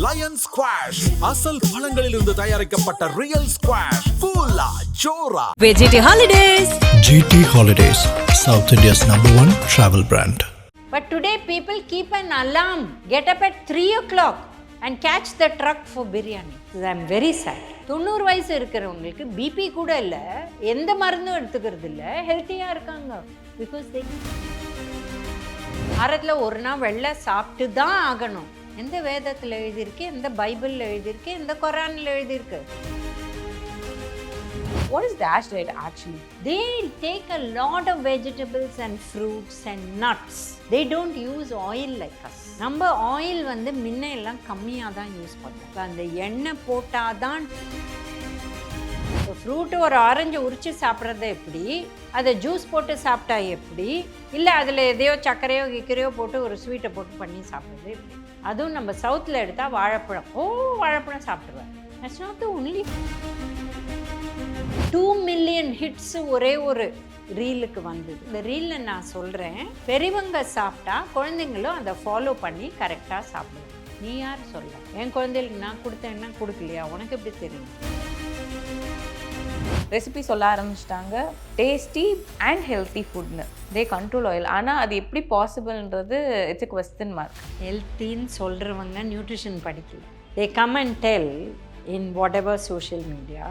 Line squash அசல் பழங்களிலிருந்து தயாரிக்கப்பட்ட real squash ஃபுல்லா ஜோரா. GT Holidays. GT Holidays, South India's #1 travel brand. But today people keep an alarm, get up at 3 o'clock and catch the truck for biryani. I am very sad. 90 வயசு இருக்கிறவங்களுக்கு BP கூட இல்லை, எந்த மருந்தும் எடுத்துக்கிறது இல்லை, ஹெல்த்தியாக இருக்காங்க. பிகாஸ் வாரத்தில் ஒரு நாள் வெள்ளை சாப்பிட்டு தான் ஆகணும். எந்த வேதத்தில் எழுதியிருக்கு, எந்த பைபிளில் எழுதியிருக்கு, எந்த குரானில் எழுதியிருக்கு? What is DASH diet actually? They take a lot of vegetables and fruits and nuts. They don't use oil like us. நம்ம ஆயில் வந்து முன்ன எல்லாம் கம்மியாக தான் யூஸ் பண்ணுவோம். அந்த எண்ணெய் போட்டால் தான் ஃப்ரூட்டு ஒரு ஆரஞ்சு உரித்து சாப்பிட்றது எப்படி, அதை ஜூஸ் போட்டு சாப்பிட்டா எப்படி, இல்லை அதில் எதையோ சர்க்கரையோ கிக்கரையோ போட்டு ஒரு ஸ்வீட்டை போட்டு பண்ணி சாப்பிட்றது எப்படி. அதுவும் நம்ம சவுத்தில் எடுத்தால் வாழைப்பழம், வாழைப்பழம் சாப்பிடுவேன். That's not the only. 2 million hits ஒரே ஒரு ரீலுக்கு வந்தது. இந்த ரீலில் நான் சொல்கிறேன், பெரியவங்க சாப்பிட்டா குழந்தைங்களும் அதை ஃபாலோ பண்ணி கரெக்டாக சாப்பிடுவோம். நீ யார் சொல்ல? என் குழந்தைகளுக்கு நான் கொடுத்தேன்னா கொடுக்கலையா, உனக்கு எப்படி தெரியும்? ரெசிபி சொல்ல ஆரம்பிச்சிட்டாங்க, டேஸ்டி அண்ட் ஹெல்த்தி ஃபுட்னு. They control oil. ஆனால் அது எப்படி பாசிபிள்ன்றது இட்ஸ் எ கொஸ்டின் மார்க். ஹெல்த்தின்னு சொல்கிறவங்க நியூட்ரிஷன் படிக்கல. They come and tell in whatever social media.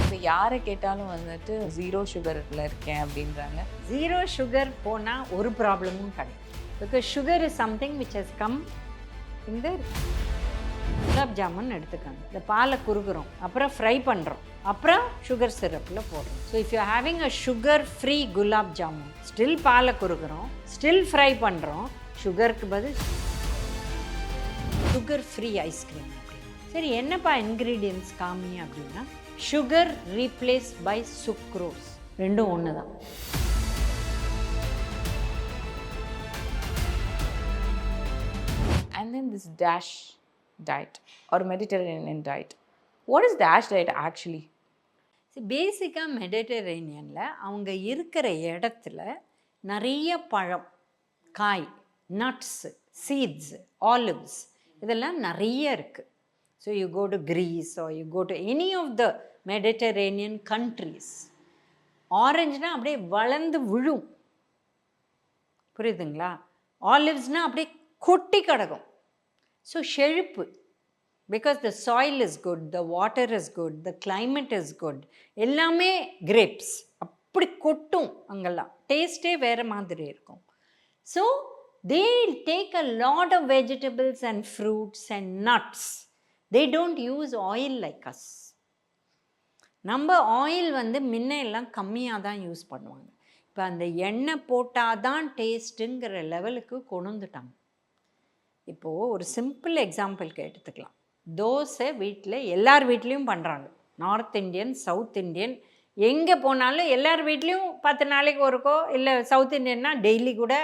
இப்போ யாரை கேட்டாலும் வந்துட்டு 0 சுகரில் இருக்கேன் அப்படின்றாங்க. 0 சுகர் போனால் ஒரு ப்ராப்ளமும் கிடையாது. Because sugar is something which has come இந்த குலாப் ஜாமுன் எடுத்துக்காங்க. இந்த பாலை குறுக்குறோம், அப்புறம் ஃப்ரை பண்ணுறோம், அப்புறம் சுகர் சிரப்பில் போடுறோம். So if you having a sugar free gulab jamun, still பாலை குறுக்குறோம், ஸ்டில் ஃப்ரை பண்ணுறோம், சுகருக்கு பதில் சுகர் ஃப்ரீ ஐஸ்கிரீம். சரி, என்னப்பா இன்க்ரீடியன்ட்ஸ் காமி அப்படின்னா, சுகர் ரீப்ளேஸ் பை சுக்ரோஸ், ரெண்டும் ஒன்று தான். And then this DASH diet or Mediterranean diet. What is DASH diet actually? பேசிக்காக மெடிட்டரேனியனில் அவங்க இருக்கிற இடத்துல நிறைய பழம், காய், நட்ஸு, சீட்ஸு, ஆலிவ்ஸ், இதெல்லாம் நிறைய இருக்குது. So you go to Greece or you go to any of the Mediterranean countries, ஆரஞ்சுனால் அப்படியே வளர்ந்து விழும், புரியுதுங்களா? ஆலிவ்ஸ்னால் அப்படியே கொட்டி கிடக்கும். ஸோ செழிப்பு, because the soil is good, the water is good, the climate is good, எல்லாமே கிரேப்ஸ் அப்படி கொட்டும். அங்கெல்லாம் டேஸ்ட்டே வேறு மாதிரி இருக்கும். So they take a lot of vegetables and fruits and nuts. They don't use oil like us. நம்ம oil வந்து முன்ன எல்லாம் கம்மியாக தான் யூஸ் பண்ணுவாங்க. இப்போ அந்த எண்ணெய் போட்டால் தான் டேஸ்ட்டுங்கிற லெவலுக்கு கொண்டு வந்துட்டாங்க. இப்போது ஒரு சிம்பிள் எக்ஸாம்பிளுக்கு எடுத்துக்கலாம். தோசை வீட்டில் எல்லார் வீட்லேயும் பண்ணுறாங்க. நார்த் இண்டியன், சவுத் இண்டியன், எங்கே போனாலும் எல்லார் வீட்லேயும் 10 நாளைக்கு ஒருக்கோ, இல்லை சவுத் இண்டியன்னா டெய்லி கூட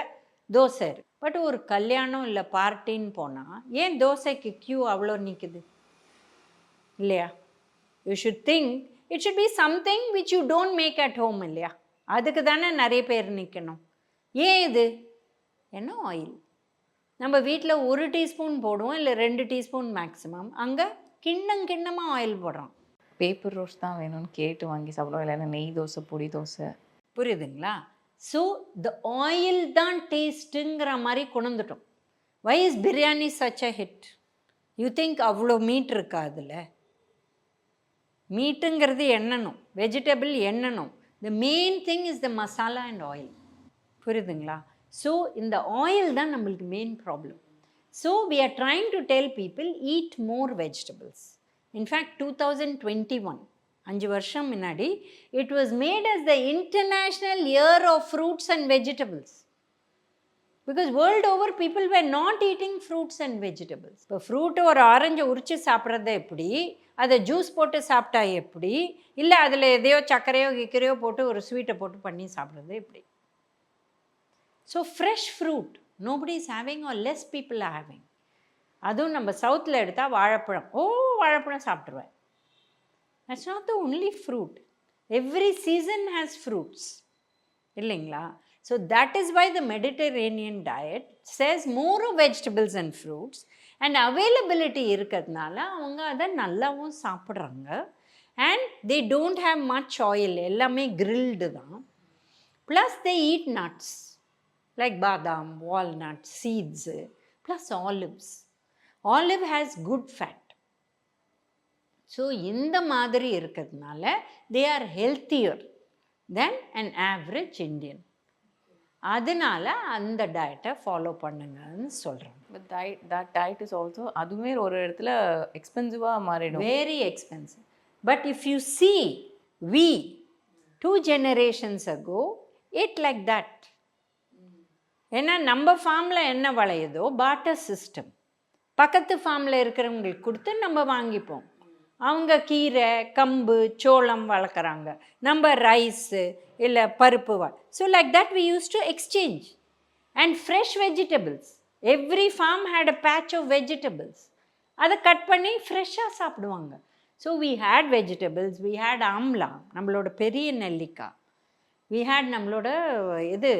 தோசை இருக்குது. பட் ஒரு கல்யாணம் இல்லை பார்ட்டின்னு போனால் ஏன் தோசைக்கு க்யூ அவ்வளோ நிற்குது இல்லையா? You should think it should be something which you don't make at home இல்லையா? அதுக்கு தானே நிறைய பேர் நிற்கணும். ஏன் இது? என்ன ஆயில்? நம்ம வீட்டில் 1 டீஸ்பூன் போடுவோம், இல்லை 2 டீஸ்பூன் மேக்ஸிமம். அங்கே கிண்ணமாக ஆயில் போடுறோம். பேப்பர் ரோஸ்ட் தான் வேணும்னு கேட்டு வாங்கி சாப்பிடுவோம், இல்லைன்னா நெய் தோசை, பொடி தோசை. புரியுதுங்களா? ஸோ த ஆயில் தான் டேஸ்ட்டுங்கிற மாதிரி கொண்டு வந்துட்டோம். Why is biryani such a hit? You think அவ்வளோ மீட் இருக்கா அதில்? மீட்டுங்கிறது எண்ணணும், வெஜிடபிள் எண்ணணும். The main thing is the masala and oil. புரியுதுங்களா? ஸோ இந்த ஆயில் தான் நம்மளுக்கு main problem. So we are trying to tell people eat more vegetables. In fact 2021, 5 வருஷம் முன்னாடி, it was made as the international year of fruits and vegetables. Because world over people were not eating fruits and vegetables. இப்போ fruit ஒரு orange உரித்து சாப்பிட்றது எப்படி, அதை juice போட்டு சாப்பிட்டா எப்படி, இல்லை அதில் எதையோ சர்க்கரையோ கிக்கரையோ போட்டு ஒரு ஸ்வீட்டை போட்டு பண்ணி சாப்பிட்றது எப்படி? So fresh fruit nobody is having or less people are having. அதுவும் நம்ம சவுத்தில் எடுத்தால் வாழைப்பழம், வாழைப்பழம் சாப்பிட்ருவேன். That's not the only fruit. Every season has fruits இல்லைங்களா? So that is why the Mediterranean diet says more vegetables and fruits, and availability இருக்கிறதுனால அவங்க அதை நல்லாவும் சாப்பிட்றாங்க. And they don't have much oil, எல்லாமே grilled தான். Plus they eat nuts like badam, walnuts, seeds, plus olives. Olive has good fat. So இந்த மாதிரி இருக்கிறதுனால they are healthier than an average Indian. அதனால அந்த டயட்டை ஃபாலோ பண்ணுங்கன்னு சொல்கிறேன். பட் டயட் இஸ் ஆல்சோ அதுவுமே ஒரு இடத்துல எக்ஸ்பென்சிவாக மாறிடும். Very expensive. But if you see we 2 generations ago ate like that. ஏன்னா நம்ம ஃபார்மில் என்ன விளையுதோ பார்ட்டர் சிஸ்டம், பக்கத்து ஃபார்மில் இருக்கிறவங்களுக்கு கொடுத்து நம்ம வாங்கிப்போம். அவங்க கீரை, கம்பு, சோளம் வளர்க்குறாங்க, நம்ம ரைஸு இல்லை பருப்பு so like that we use to exchange. And fresh vegetables, every farm had a patch of vegetables. அதை கட் பண்ணி ஃப்ரெஷ்ஷாக சாப்பிடுவாங்க. So we had vegetables, we had amla, நம்மளோட பெரிய நெல்லிக்காய், வி ஹேட் நம்மளோட இது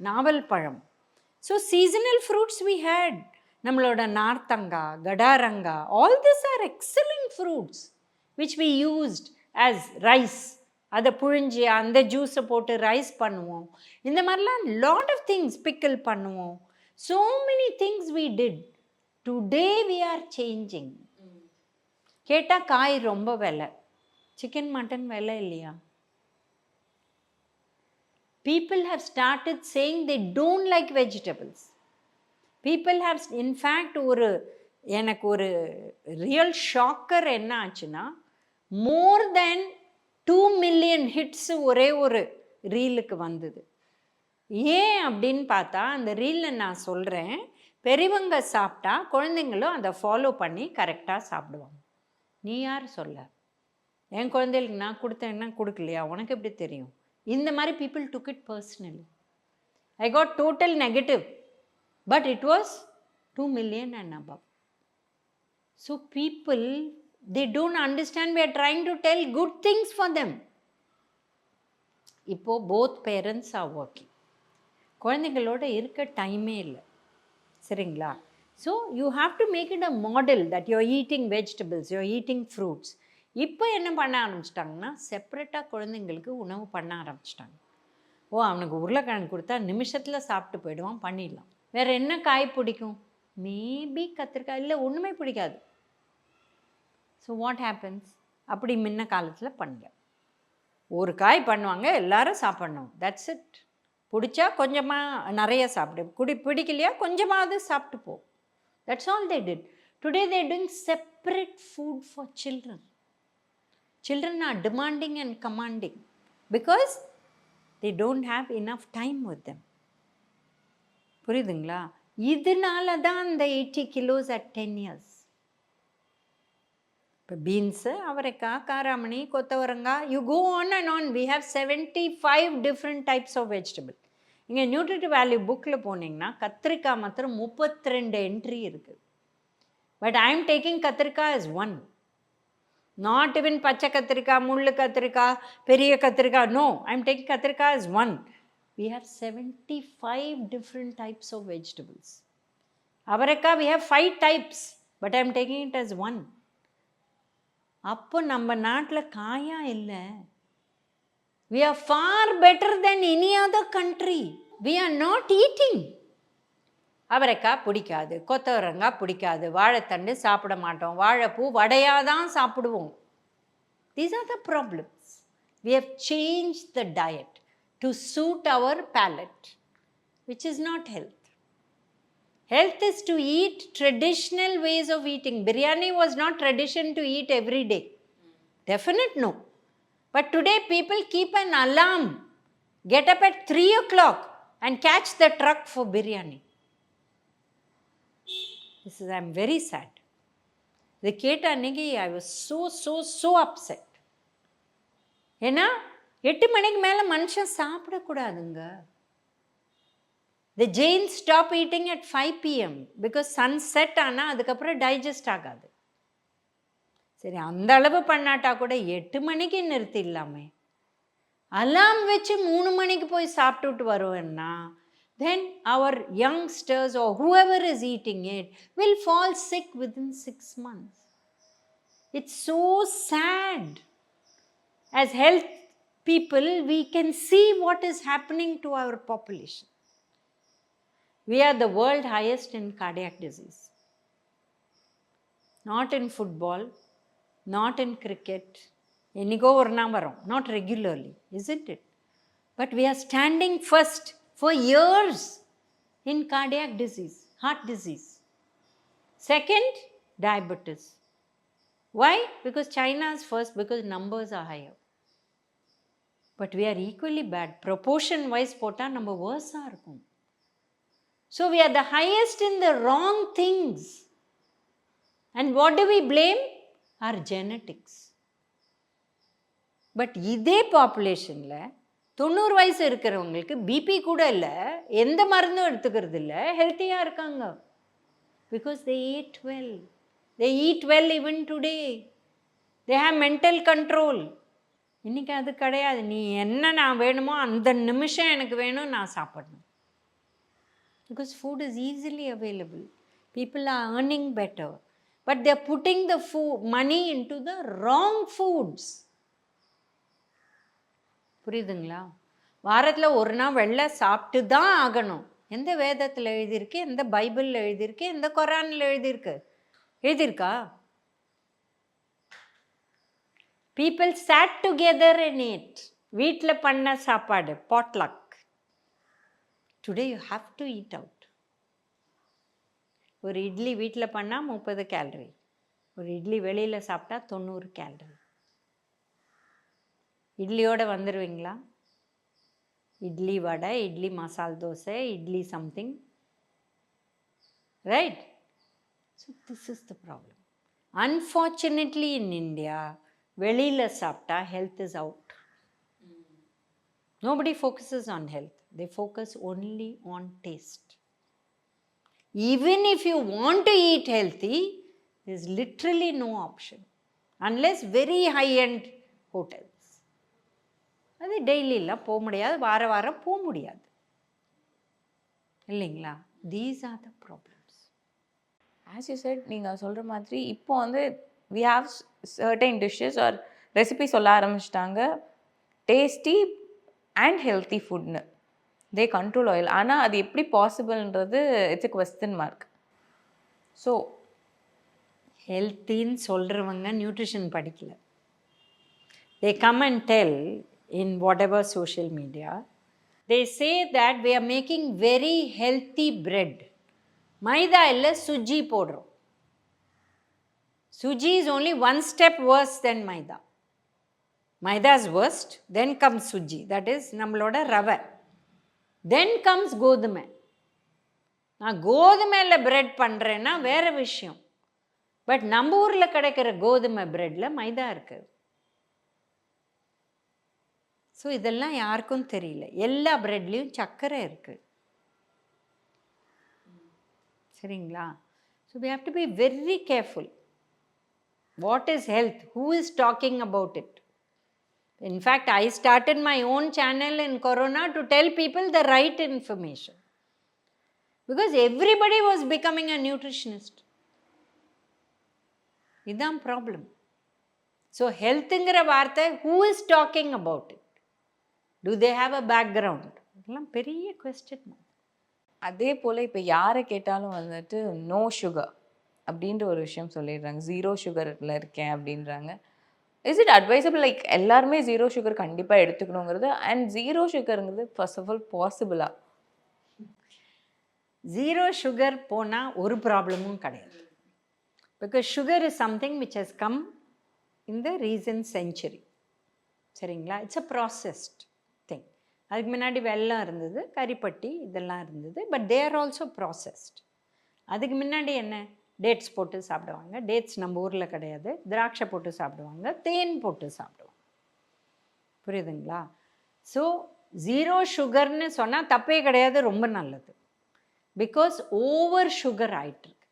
நாவல் பழம். So seasonal fruits we had, நம்மளோட நார்த்தங்கா, கடாரங்கா, all this are excellent fruits which we used as rice. அதை புழிஞ்சி அந்த ஜூஸை போட்டு ரைஸ் பண்ணுவோம். இந்த மாதிரிலாம் லாட் ஆஃப் திங்ஸ், பிக்கிள் பண்ணுவோம். So many things we did. Today we are changing. கேட்டால் காய் ரொம்ப விலை, சிக்கன் மட்டன் விலை இல்லையா? People have started saying they don't like vegetables. People have, in fact, எனக்கு ஒரு ரியல் ஷாக்கர் என்ன ஆச்சுன்னா, மோர் தென் 2 million hits ஒரே ஒரு ரீலுக்கு வந்தது. ஏன் அப்படின்னு பார்த்தா, அந்த ரீலில் நான் சொல்கிறேன், பெரியவங்க சாப்பிட்டா குழந்தைங்களும் அதை ஃபாலோ பண்ணி கரெக்டாக சாப்பிடுவாங்க. நீ யார் சொல்ல? என் குழந்தைகளுக்கு நான் கொடுத்தேன்னா கொடுக்கலையா, உனக்கு எப்படி தெரியும்? இந்த மாதிரி people took it personally. I got total negative, but it was 2 million and above. So people, they don't understand we are trying to tell good things for them. இப்போ both parents are working. குழந்தைங்களோட இருக்க டைமே இல்லை, சரிங்களா? So you have to make it a model that you are eating vegetables, you are eating fruits. இப்போ என்ன பண்ண ஆரம்பிச்சிட்டாங்கன்னா, செப்பரேட்டாக குழந்தைங்களுக்கு உணவு பண்ண ஆரம்பிச்சிட்டாங்க. ஓ, அவனுக்கு உருளைக்கிழங்கு கொடுத்தா நிமிஷத்தில் சாப்பிட்டு போயிடுவான், பண்ணிடலாம். வேறு என்ன காய் பிடிக்கும்? மேபி கத்திரிக்காய், இல்லை ஒன்றுமே பிடிக்காது. So what happens? அப்படி முன்ன காலத்தில் பண்ணல. ஒரு காய் பண்ணுவாங்க, எல்லாரும் சாப்பிட்ணும், தட்ஸ் இட். பிடிச்சா கொஞ்சமாக நிறைய சாப்பிடு, பிடிக்கலையா கொஞ்சமாவது சாப்பிட்டு போ. That's all they did. Today they doing separate food for children. Children are demanding and commanding because they don't have enough time with them. புரியுதுங்களா? இதனால தான் அந்த 80 kilos at 10 years. இப்போ பீன்ஸு, அவரைக்காய், காராமணி, கொத்தவரங்காய், you go on and on. We have 75 different types of vegetable. இங்கே nutritive value புக்கில் போனீங்கன்னா கத்திரிக்காய் மாத்திரம் 32 என்ட்ரி இருக்குது. பட் ஐ எம் டேக்கிங் கத்திரிக்காய் as one. Not even பச்சை கத்திரிக்காய், முள்ளு கத்திரிக்காய், பெரிய கத்திரிக்காய். No, I am taking கத்திரிக்காய் as one. We have 75 different types of vegetables. அவரைக்காய் we have 5 types, but I am taking it as one. அப்போ நம்ம நாட்டில் காயா இல்லை. We are far better than any other country. We are not eating. அவரைக்காய் பிடிக்காது, கொத்தவரங்காய் பிடிக்காது, வாழைத்தண்டு சாப்பிட மாட்டோம், வாழைப்பூ வடையாக தான் சாப்பிடுவோம். These are the problems. We have changed the diet to suit our palate, which is not health. Health is to eat traditional ways of eating. Biryani was not tradition to eat every day. Definite no. But today people keep an alarm, get up at 3 o'clock and catch the truck for biryani. I'm very sad. இதை கேட்ட அன்னைக்கு I was so upset. ஏன்னா 8 மணிக்கு மேலே மனுஷன் சாப்பிடக்கூடாதுங்க. The Jains stop eating at 5 PM because sunset ஆனால் அதுக்கப்புறம் digest ஆகாது. சரி, அந்த அளவு பண்ணாட்டா கூட 8 மணிக்கு நிறுத்திடலாமே. அலாம் வச்சு 3 மணிக்கு போய் சாப்பிட்டுட்டு வருவேன்னா then our youngsters or whoever is eating it will fall sick within 6 months. It's so sad. As health people, we can see what is happening to our population. We are the world highest in cardiac disease. Not in football, not in cricket. Ennigo or namaram, not regularly, isn't it? But we are standing first for years in cardiac disease, heart disease. Second, diabetes. Why? Because China is first, because numbers are higher. But we are equally bad. Proportion wise pota number worse are. So we are the highest in the wrong things. And what do we blame? Our genetics. But இதே பாப்புலேஷனில் 90 வயசு இருக்கிறவங்களுக்கு BP கூட இல்லை, எந்த மருந்தும் எடுத்துக்கிறது இல்லை, ஹெல்த்தியாக இருக்காங்க. Because they eat well. They eat well even today. They have mental control. இன்றைக்கி அது கிடையாது. நீ என்ன நான் வேணுமோ அந்த நிமிஷம் எனக்கு வேணும், நான் சாப்பிடணும். Because food is easily available. People are earning better. But they are putting the money into the wrong foods. புரியுதுங்களா? வாரத்தில் ஒரு நாள் வெள்ளை சாப்பிட்டு தான் ஆகணும். எந்த வேதத்தில் எழுதியிருக்கு, எந்த பைபிளில் எழுதியிருக்கு, எந்த குரானில் எழுதியிருக்கா? People sat together and ate. வீட்டில் பண்ண சாப்பாடு, potluck. Today you have to eat out. ஒரு இட்லி வீட்டில் பண்ணால் 30 கேலரி, ஒரு இட்லி வெளியில் சாப்பிட்டா 90 கேலரி. இட்லியோடு வந்துடுவீங்களா? இட்லி வடை, இட்லி மசால் dosa, idli something, right? So this is the problem. Unfortunately in India வெளியில் சாப்பிட்டா health is out. Nobody focuses on health. They focus only on taste. Even if you want to eat healthy, there is literally no option unless very high-end hotels. அது டெய்லியெல்லாம் போக முடியாது, வாரம் போக முடியாது இல்லைங்களா? These are the problems. As you said, நீங்கள் சொல்கிற மாதிரி இப்போ வந்து we have certain dishes or recipe சொல்ல ஆரம்பிச்சிட்டாங்க, டேஸ்டி அண்ட் ஹெல்த்தி ஃபுட்னு. They control oil. ஆனால் அது எப்படி பாசிபிள்ன்றது it's a question mark. So ஹெல்த்தின்னு சொல்கிறவங்க நியூட்ரிஷன் படிக்கல. They come and tell in whatever social media, they say that we are making very healthy bread. மைதா இல்லை, சுஜி போடுறோம். Suji is only one step worse than maida. Maida is worst, then comes suji, that is நம்மளோட ரவை. Then comes கோதுமை. நான் கோதுமையில் bread பண்ணுறேன்னா வேறு விஷயம். But நம்ம ஊரில் கிடைக்கிற கோதுமை பிரெட்டில் மைதா இருக்குது. ஸோ இதெல்லாம் யாருக்கும் தெரியல. எல்லா பிரெட்லேயும் சர்க்கரை இருக்குது. சரிங்களா? So we have to be very careful. What is health? Who is talking about it? In fact, I started my own channel in Corona to tell people the right information. Because everybody was becoming a nutritionist. இதான் problem. So ஹெல்த்துங்கிற வார்த்தை who is talking about it? Do they have a background? இதெல்லாம் பெரிய question. அதே போல் இப்போ யாரை கேட்டாலும் வந்துட்டு no sugar அப்படின்ற ஒரு விஷயம் சொல்லிடுறாங்க. 0 சுகரில் இருக்கேன் அப்படின்றாங்க. இஸ் இட் அட்வைசபிள் லைக் எல்லாருமே 0 சுகர் கண்டிப்பாக எடுத்துக்கணுங்கிறது? அண்ட் 0 சுகருங்கிறது ஃபர்ஸ்ட் ஆஃப் ஆல் பாசிபிளா? 0 சுகர் போனால் ஒரு ப்ராப்ளமும் கிடையாது. Because sugar is something which has come in the recent century. சரிங்களா? It's a processed thing. அதுக்கு முன்னாடி வெல்லம் இருந்தது, கரிப்பட்டி இதெல்லாம் இருந்தது. But they are also processed. அதுக்கு முன்னாடி என்ன? டேட்ஸ் போட்டு சாப்பிடுவாங்க. டேட்ஸ் நம்ம ஊரில் கிடையாது. திராட்சை போட்டு சாப்பிடுவாங்க, தேன் போட்டு சாப்பிடுவாங்க. புரியுதுங்களா? ஸோ 0 சுகர்னு சொன்னால் தப்பே கிடையாது, ரொம்ப நல்லது. பிகாஸ் ஓவர் சுகர் ஆகிட்டுருக்கு.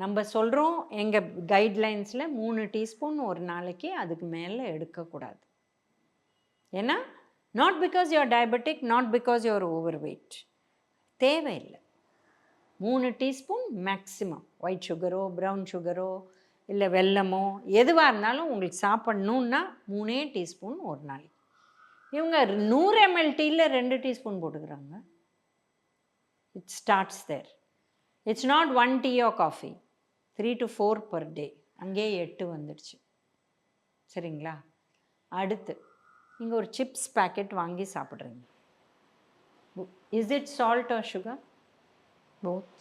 நம்ம சொல்கிறோம் எங்கள் கைட்லைன்ஸில் 3 டீஸ்பூன் ஒரு நாளைக்கு, அதுக்கு மேலே எடுக்கக்கூடாது. ஏன்னா not because you're diabetic, not because you're overweight. தேவையில்லை. 3 டீஸ்பூன் மேக்ஸிமம். ஒயிட் சுகரோ ப்ரௌன் சுகரோ இல்லை வெல்லமோ எதுவாக இருந்தாலும் உங்களுக்கு சாப்பிட்ணுன்னா 3 டீஸ்பூன் ஒரு நாளைக்கு. இவங்க 100 ml டீயில் 2 டீஸ்பூன் போட்டுக்கிறாங்க. It starts there. It's not 1 tea or coffee, 3 to 4 per day. அங்கேயே 8 வந்துடுச்சு. சரிங்களா? அடுத்து நீங்கள் ஒரு சிப்ஸ் பேக்கெட் வாங்கி சாப்பிட்றீங்க. Is it salt R sugar? Both.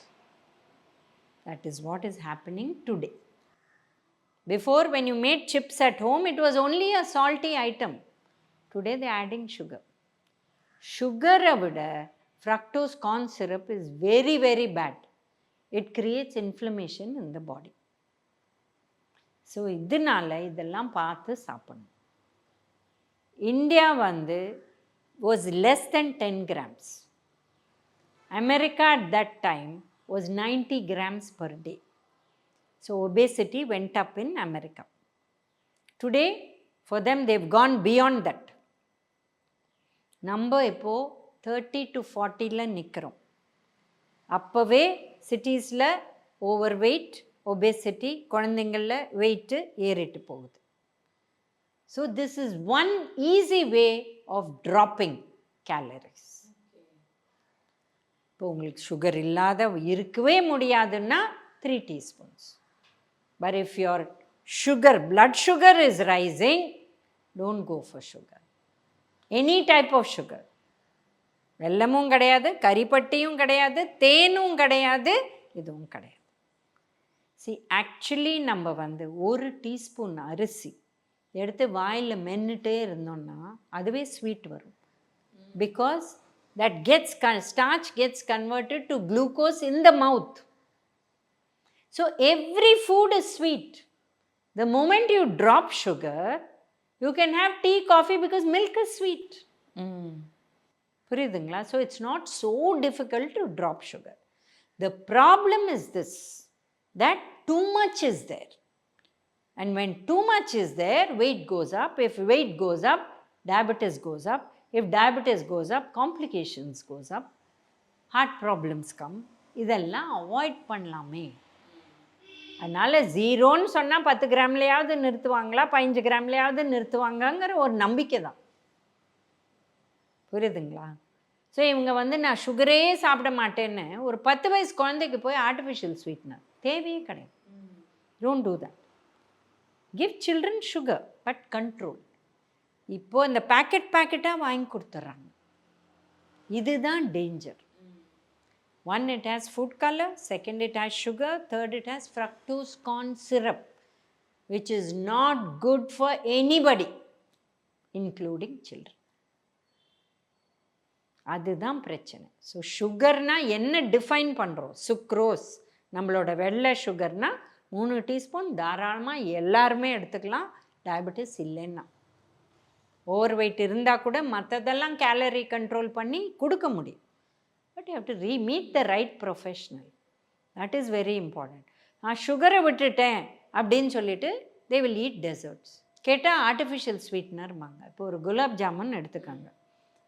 That is what is happening today. Before, when you made chips at home, it was only a salty item. Today they are adding sugar. Sugar விட fructose corn syrup is very, very bad. It creates inflammation in the body. So இதனால இதெல்லாம் பார்த்து சாப்பிடணும். India was less than 10 grams. America at that time was 90 grams per day. So obesity went up in America. Today, for them, they've gone beyond that. நம்ம இப்போது 30 to 40ல நிற்கிறோம். அப்போவே சிட்டிஸில் ஓவர் வெயிட், ஒபேசிட்டி, குழந்தைங்களில் வெயிட்டு ஏறிட்டு போகுது. So this is one easy way of dropping calories. இப்போ உங்களுக்கு சுகர் இல்லாத இருக்கவே முடியாதுன்னா 3 teaspoons. But if your sugar, blood sugar is rising, don't go for sugar. Any type of sugar. வெல்லமும் கிடையாது, கரிப்பட்டியும் கிடையாது, தேனும் கிடையாது, இதுவும் கிடையாது. See, actually நம்ம 1 டீஸ்பூன் அரிசி எடுத்து வாயில் மென்னுட்டே இருந்தோம்னா அதுவே ஸ்வீட் வரும். Because that starch gets converted to glucose in the mouth. So every food is sweet. The moment you drop sugar, you can have tea, coffee because milk is sweet. புரியுதுங்களா? So it's not so difficult to drop sugar. The problem is this, that too much is there. And when too much is there, weight goes up. If weight goes up, diabetes goes up. If diabetes goes up, complications goes up. Heart problems come. இதெல்லாம் avoid பண்ணலாமே. அதனால் 0ன்னு சொன்னால் 10 கிராம்லையாவது நிறுத்துவாங்களா, 15 கிராம்லையாவது நிறுத்துவாங்கங்கிற ஒரு நம்பிக்கை தான். புரியுதுங்களா? So இவங்க நான் சுகரே சாப்பிட மாட்டேன்னு ஒரு 10 வயசு குழந்தைக்கு போய் ஆர்டிஃபிஷியல் ஸ்வீட்னர் தேவையே கிடையாது. Don't do that. Give children sugar, but control. இப்போது இந்த பேக்கெட்டாக வாங்கி கொடுத்துட்றாங்க. இதுதான் danger. 1, it has food color. 2, it has sugar. 3, it has fructose corn syrup, which is not good for anybody, including children. அதுதான் பிரச்சனை. So சுகர்னால் என்ன டிஃபைன் பண்ணுறோம்? Sucrose, நம்மளோட வெள்ளை சுகர்னால் 3 டீஸ்பூன் தாராளமாக எல்லாருமே எடுத்துக்கலாம். டயபெட்டிஸ் இல்லைன்னா, ஓவர் வெயிட் இருந்தால் கூட மற்றதெல்லாம் கேலரி கண்ட்ரோல் பண்ணி கொடுக்க முடியும். But you have to meet the right professional. That is very important. நான் சுகரை விட்டுட்டேன் அப்படின்னு சொல்லிட்டு they will eat desserts. கேட்டால் ஆர்டிஃபிஷியல் ஸ்வீட்னர்மாங்க. இப்போ ஒரு குலாப் ஜாமுன் எடுத்துக்காங்க.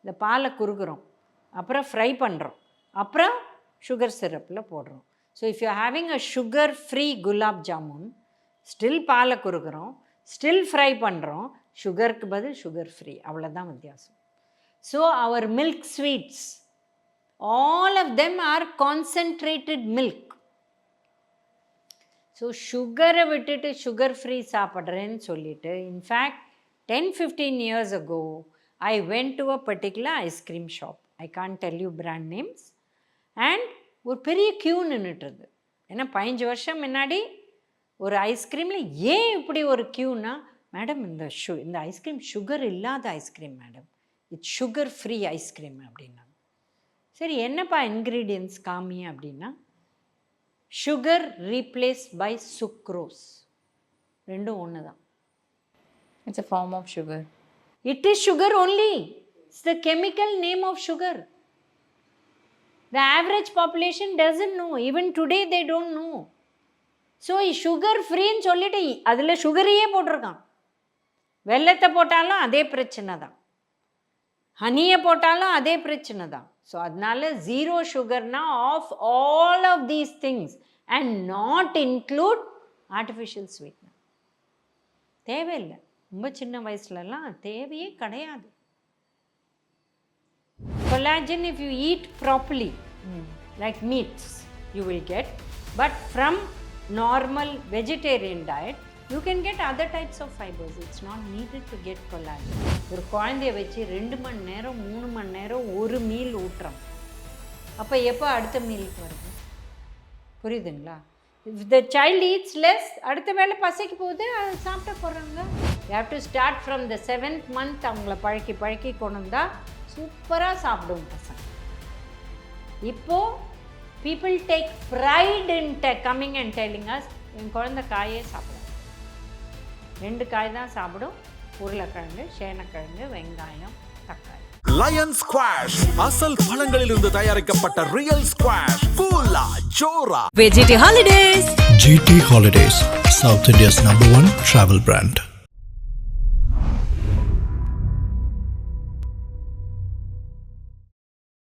இந்த பாலை குறுக்குறோம், அப்புறம் ஃப்ரை பண்ணுறோம், அப்புறம் சுகர் சிரப்பில் போடுறோம். So if you having a sugar free gulab jamun, still பாலை குறுக்குறோம், ஸ்டில் ஃப்ரை பண்ணுறோம், சுகருக்கு பதில் சுகர் ஃப்ரீ, அவ்வளோதான் வித்தியாசம். So our milk sweets, all of them are concentrated milk. So சுகரை விட்டுட்டு சுகர் ஃப்ரீ சாப்பிட்றேன்னு சொல்லிட்டு, in fact 10-15 years ago, I went to a particular ice cream shop. I can't tell you brand names. And ஒரு பெரிய Q நின்றுட்டுருது. ஏன்னா 15 வருஷம் முன்னாடி ஒரு ஐஸ்கிரீமில் ஏன் இப்படி ஒரு க்யூனா, மேடம் இந்த ஐஸ்கிரீம் சுகர் இல்லாத ice cream madam, it's sugar free ice cream அப்படின்னா. சரி, என்னப்பா இன்க்ரீடியன்ட்ஸ் காமி அப்படின்னா, சுகர் ரீப்ளேஸ் பை சுக்ரோஸ், ரெண்டும் ஒன்று தான். It's a form of sugar. It is sugar only. It's the chemical name of sugar. The average population doesn't know. Even today they don't know. So sugar free ன்னு சொல்லிட்டு அதில் சுகரையே போட்டிருக்கான். வெல்லத்தை போட்டாலும் அதே பிரச்சனை தான். ஹனியை போட்டாலும் அதே பிரச்சனை தான். ஸோ அதனால ஜீரோ சுகர்னா of all of these things and not include artificial sweetener. தேவையில்லை. ரொம்ப சின்ன வயசுலலாம் தேவையே கிடையாது. Collagen, if you eat properly, like meats, you will get. But from normal vegetarian diet, you can get other types of fibers. It's not needed to get collagen. ஒரு குழந்தைய வச்சு 2 மணி நேரம் 3 மணி நேரம் ஒரு மீல் ஊட்டுறோம். அப்போ எப்போ அடுத்த மீலுக்கு வருது? புரியுதுங்களா? If the child eats less, அடுத்த வேளை பசிக்கு போகுது, அது சாப்பிட்ட போகிறாங்க. You have to start from the 7th month. அவங்கள பழக்கி கொண்டு வந்தால் சூப்பராக சாப்பிடுவோம் பசங்க. இப்போது people take pride in coming and telling us, என் குழந்தை காயே சாப்பிடும், 2 காய் தான் சாப்பிடும், உருளைக்கிழங்கு, சேனக்கிழங்கு, வெங்காயம், தக்காளி. லயன் ஸ்குவாஷ் அசல் பழங்களிலிருந்து தயாரிக்கப்பட்ட ரியல் ஸ்குவாஷ் ஃபுல்லா ஜோரா. VGT Holidays. GT Holidays, South India's #1 travel brand.